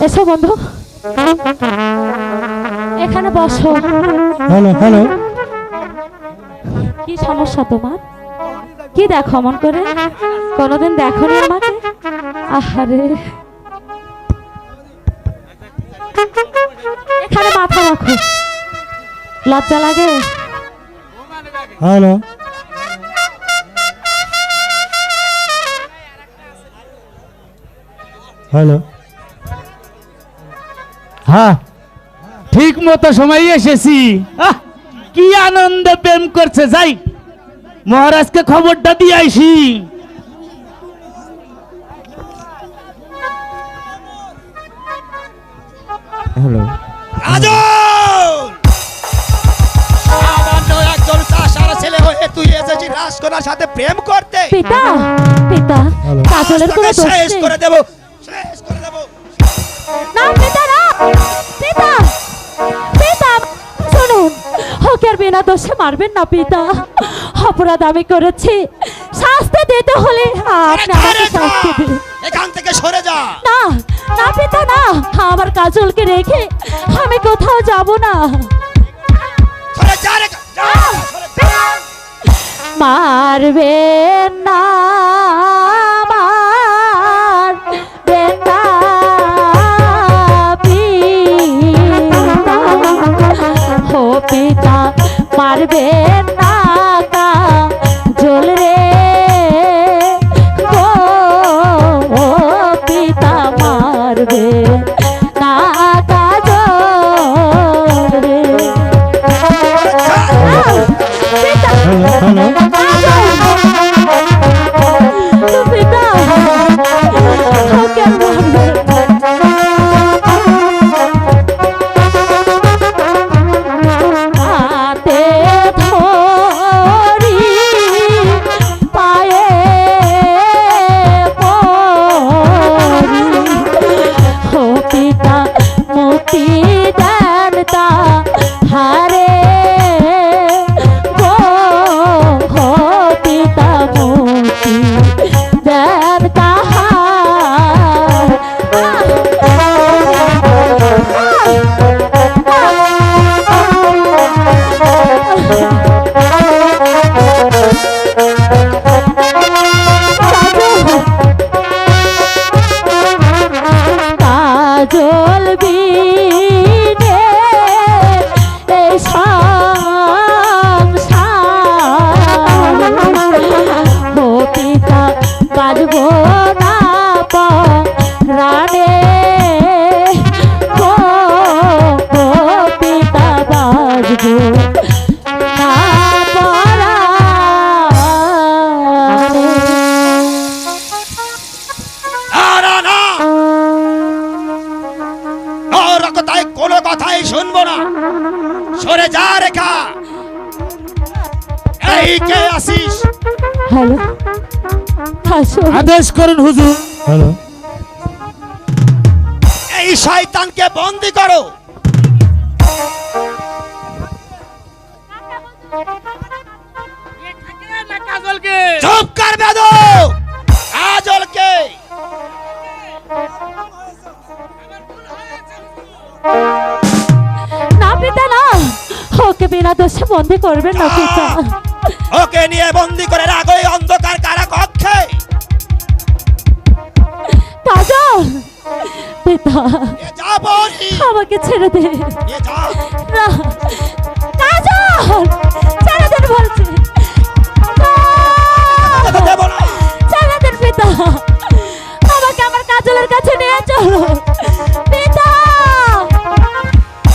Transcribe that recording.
এসো বন্ধু, এখানে বসো। হ্যালো হ্যালো, কি সমস্যা তোমার? কি দেখো মন করে? কোনোদিন দেখোনি আমাকে? আহারে, এখানে মাথা রাখো, লজ্জা লাগে? হ্যালো হ্যালো, হ্যাঁ ঠিক মতো সময় এসেছি। কি আনন্দে প্রেম করছে, যাই মহারাজকে খবরটা দিয়ে আইসি। হ্যালো সামান্য একজন চাষার ছেলে হয়ে তুই এসেছিস রাজকন্যার সাথে প্রেম করতে? পিতা, পিতা, কাজলের কোনো তোকে দোষ শেষ নেই। করে দেব, শেষ করে দেব। না পিতা, না পিতা, পিতা শুনুন, ওকে আর বিনা দোষে মারবেন না পিতা। অপরাধ আমি করেছি, শাস্তি দিতে হলে আপনি আমাকে শাস্তি দিন। এখান থেকে সরে যা। না না পিতা, না, আমার কাজলকে রেখে আমি কোথাও যাব না। সরে যা রে, যা, সরে যা। মারবেন না, মারবেন না পিতা, ও পিতা মারবেন না কাজল রে, ও পিতা মারবেন না কাজল রে। পিতা, হ্যালো হ্যালো, পিতা, ওকে আর মারবেন না। হাতে ধরি পায়ে পড়ি, ও পিতা মুক্তি দেন তা হারে, গো ও পিতা মুক্তি দেন তাহার। কাজল বিনে এই সংসার, ও পিতা বাজব না প্রাণে, ও পিতা বাজব না পরাণে। না, না, না। ওর কথায় কোনো কথাই শুনবো না। সরে যা রেখা। এই কে আসিস? হ্যালো, আসো। আদেশ করুন হুজুর। হ্যালো এই শয়তানকে বন্দি করো। চুপ কর বেদব। কাজলকে না পিতা, না, ওকে বিনা দোষে বন্দি করবেন না পিতা। ওকে নিয়ে বন্দি করে রাখো এই অন্ধকার কারাকক্ষে। কাজল, পিতা এ যা বলি, আমাকে ছেড়ে দে। এ যা। না, কাজল ছেড়ে দেন বলছি। কথা দেব না। ছেড়ে দেন পিতা, আমাকে আমার কাজলের কাছে নিয়ে চলো।